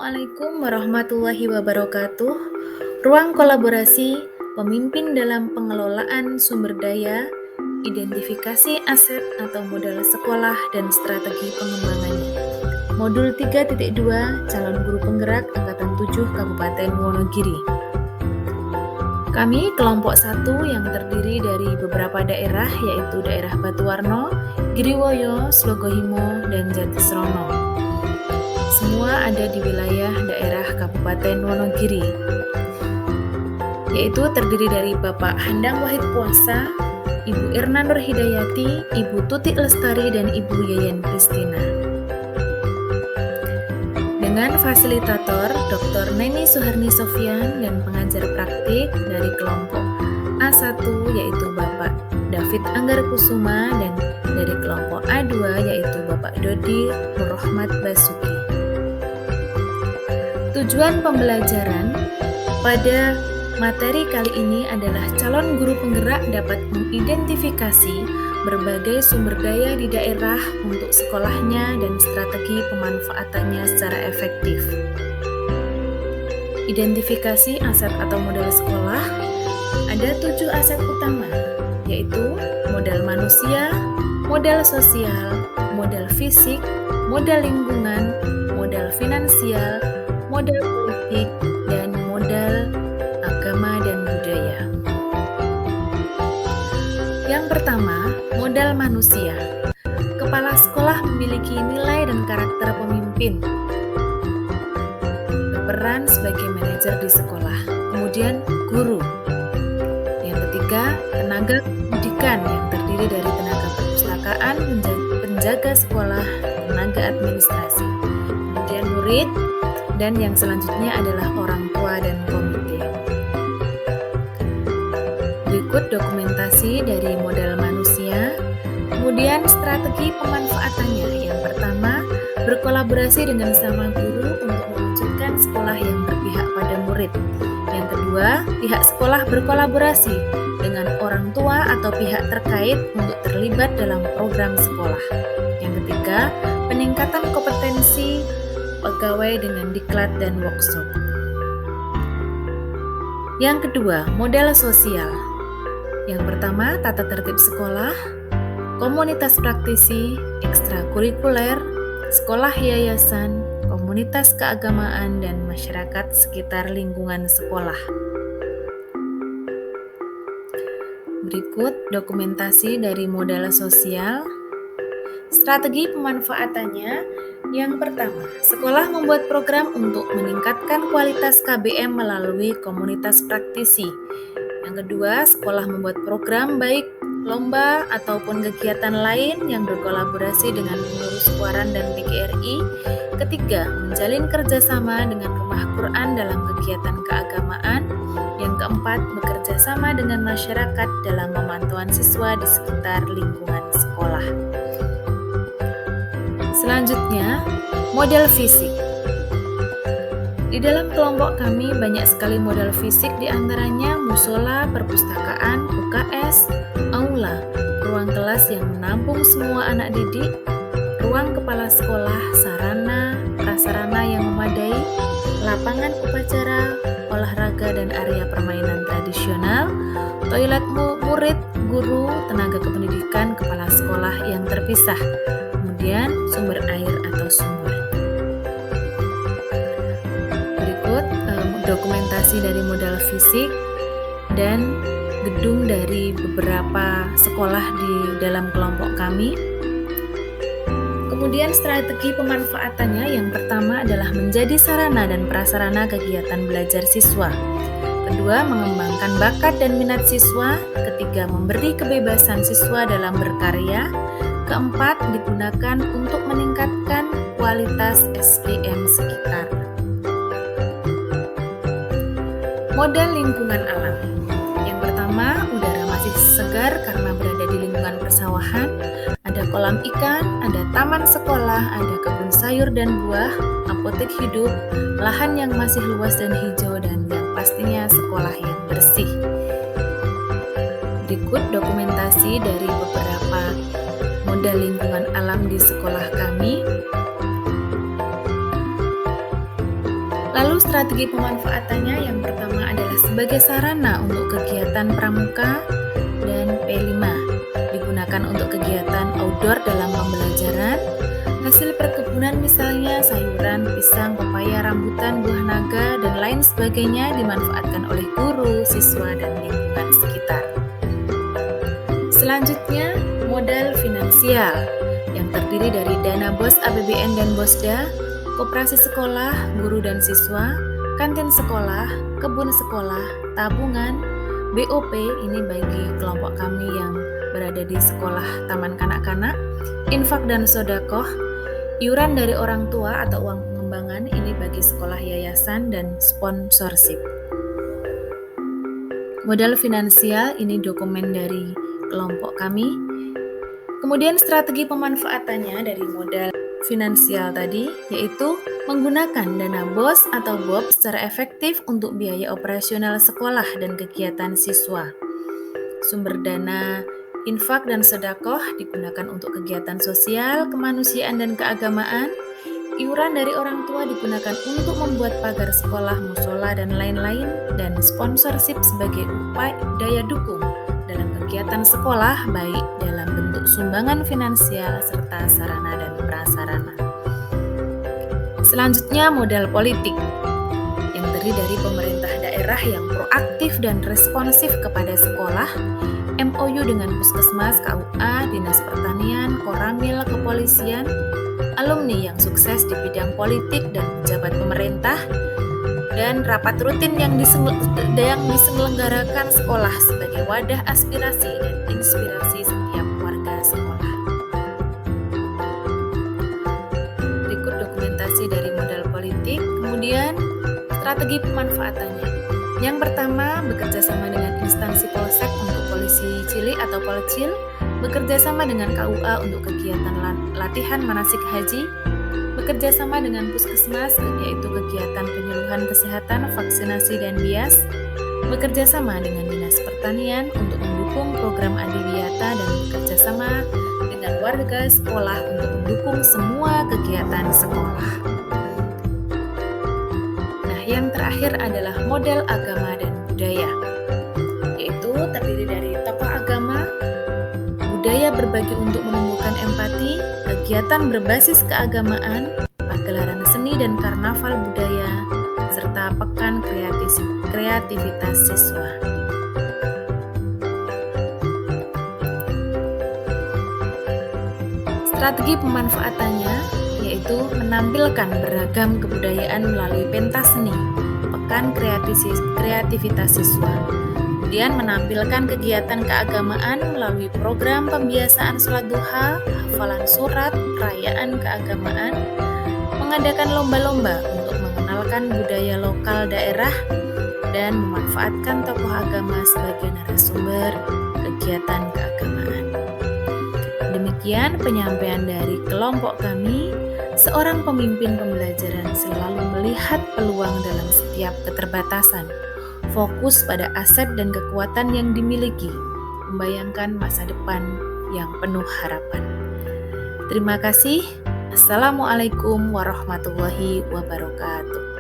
Assalamualaikum warahmatullahi wabarakatuh. Ruang kolaborasi, pemimpin dalam pengelolaan sumber daya, identifikasi aset atau modal sekolah dan strategi pengembangannya. Modul 3.2 Calon Guru Penggerak Angkatan 7 Kabupaten Wonogiri. Kami kelompok 1 yang terdiri dari beberapa daerah, yaitu daerah Batuwarno, Giriwoyo, Slogohimo, dan Jatisrono. Semua ada di wilayah daerah Kabupaten Wonogiri, yaitu terdiri dari Bapak Handang Wahid Puasa, Ibu Irna Nur Hidayati, Ibu Tuti Lestari, dan Ibu Yayan Kristina. Dengan fasilitator Dr. Neni Suharni Sofyan dan pengajar praktik dari kelompok A1 yaitu Bapak David Anggar Kusuma dan dari kelompok A2 yaitu Bapak Dodi Nurrohmat Basuki. Tujuan pembelajaran pada materi kali ini adalah calon guru penggerak dapat mengidentifikasi berbagai sumber daya di daerah untuk sekolahnya dan strategi pemanfaatannya secara efektif. Identifikasi aset atau modal sekolah, ada 7 aset utama, yaitu modal manusia, modal sosial, modal fisik, modal lingkungan, modal finansial, modal politik, dan modal agama dan budaya. Yang pertama, modal manusia. Kepala sekolah memiliki nilai dan karakter pemimpin, berperan sebagai manajer di sekolah. Kemudian, guru. Yang ketiga, tenaga pendidikan yang terdiri dari tenaga perpustakaan, penjaga sekolah, tenaga administrasi. Kemudian murid, dan yang selanjutnya adalah orang tua dan komite. Berikut dokumentasi dari modal manusia, kemudian strategi pemanfaatannya. Yang pertama, berkolaborasi dengan sama guru untuk mewujudkan sekolah yang berpihak pada murid. Yang kedua, pihak sekolah berkolaborasi dengan orang tua atau pihak terkait untuk terlibat dalam program sekolah. Yang ketiga, peningkatan kompetensi pegawai dengan diklat dan workshop. Yang kedua, modal sosial. Yang pertama, tata tertib sekolah, komunitas praktisi, ekstrakurikuler, sekolah yayasan, komunitas keagamaan, dan masyarakat sekitar lingkungan sekolah. Berikut dokumentasi dari modal sosial. Strategi pemanfaatannya. Yang pertama, sekolah membuat program untuk meningkatkan kualitas KBM melalui komunitas praktisi. Yang kedua, sekolah membuat program baik lomba ataupun kegiatan lain yang berkolaborasi dengan pengurus Kuaran dan PGRI. Ketiga, menjalin kerjasama dengan Rumah Quran dalam kegiatan keagamaan. Yang keempat, bekerja sama dengan masyarakat dalam pemantauan siswa di sekitar lingkungan sekolah. Selanjutnya, modal fisik. Di dalam kelompok kami banyak sekali modal fisik, diantaranya musola, perpustakaan, UKS, aula, ruang kelas yang menampung semua anak didik, ruang kepala sekolah, sarana, prasarana yang memadai, lapangan upacara, olahraga dan area permainan tradisional, toilet murid, guru, tenaga kependidikan, kepala sekolah yang terpisah, kemudian sumber air atau sumur. Berikut dokumentasi dari modal fisik dan gedung dari beberapa sekolah di dalam kelompok kami. Kemudian strategi pemanfaatannya, yang pertama adalah menjadi sarana dan prasarana kegiatan belajar siswa. Kedua, mengembangkan bakat dan minat siswa. Ketiga, memberi kebebasan siswa dalam berkarya. Keempat, digunakan untuk meningkatkan kualitas SDM sekitar. Modal lingkungan alam. Yang pertama, udara masih segar karena berada di lingkungan persawahan. Ada kolam ikan, ada taman sekolah, ada kebun sayur dan buah, apotek hidup, lahan yang masih luas dan hijau, dan yang pastinya sekolah yang bersih. Berikut dokumentasi dari beberapa modal lingkungan alam di sekolah kami. strategi pemanfaatannya yang pertama adalah sebagai sarana untuk kegiatan pramuka, dan P5 digunakan untuk kegiatan outdoor dalam pembelajaran. Hasil perkebunan misalnya sayuran, pisang, pepaya, rambutan, buah naga, dan lain sebagainya dimanfaatkan oleh guru, siswa, dan lingkungan sekitar. Selanjutnya, modal finansial yang terdiri dari dana BOS APBN dan BOSDA, koperasi sekolah, guru dan siswa, kantin sekolah, kebun sekolah, tabungan, BOP ini bagi kelompok kami yang berada di sekolah taman kanak-kanak, infak dan sodakoh, iuran dari orang tua atau uang pengembangan ini bagi sekolah yayasan, dan sponsorship. Modal finansial ini dokumen dari kelompok kami. Kemudian strategi pemanfaatannya dari modal finansial tadi yaitu menggunakan dana BOS atau BOP secara efektif untuk biaya operasional sekolah dan kegiatan siswa. Sumber dana infak dan sedekah digunakan untuk kegiatan sosial, kemanusiaan, dan keagamaan. Iuran dari orang tua digunakan untuk membuat pagar sekolah, musola, dan lain-lain, dan sponsorship sebagai upaya daya dukung dalam kegiatan sekolah, baik dalam bentuk sumbangan finansial serta sarana dan prasarana. Selanjutnya, modal politik yang terdiri dari pemerintah daerah yang proaktif dan responsif kepada sekolah, MOU dengan Puskesmas, KUA, Dinas Pertanian, Koramil, Kepolisian, alumni yang sukses di bidang politik dan pejabat pemerintah, dan rapat rutin yang diselenggarakan sekolah sebagai wadah aspirasi dan inspirasi setiap warga sekolah. Berikut dokumentasi dari modal politik, kemudian strategi pemanfaatannya. Yang pertama, bekerja sama dengan instansi polsek untuk polisi cilik atau polcil, bekerja sama dengan KUA untuk kegiatan latihan manasik haji, bekerja sama dengan puskesmas yaitu kegiatan penyuluhan kesehatan, vaksinasi, dan bias, bekerja sama dengan Dinas Pertanian untuk mendukung program Adiwiyata, dan bekerja sama dengan warga sekolah untuk mendukung semua kegiatan sekolah. Yang terakhir adalah model agama dan budaya, yaitu terdiri dari tokoh agama, budaya berbagi untuk menumbuhkan empati, kegiatan berbasis keagamaan, pagelaran seni dan karnaval budaya, serta pekan kreativitas siswa. Strategi pemanfaatannya yaitu menampilkan beragam kebudayaan melalui pentas seni, pekan kreativitas siswa. Kemudian menampilkan kegiatan keagamaan melalui program pembiasaan sholat duha, hafalan surat, perayaan keagamaan, mengadakan lomba-lomba untuk mengenalkan budaya lokal daerah, dan memanfaatkan tokoh agama sebagai narasumber kegiatan keagamaan. Demikian penyampaian dari kelompok kami. Seorang pemimpin pembelajaran selalu melihat peluang dalam setiap keterbatasan, fokus pada aset dan kekuatan yang dimiliki, membayangkan masa depan yang penuh harapan. Terima kasih. Assalamualaikum warahmatullahi wabarakatuh.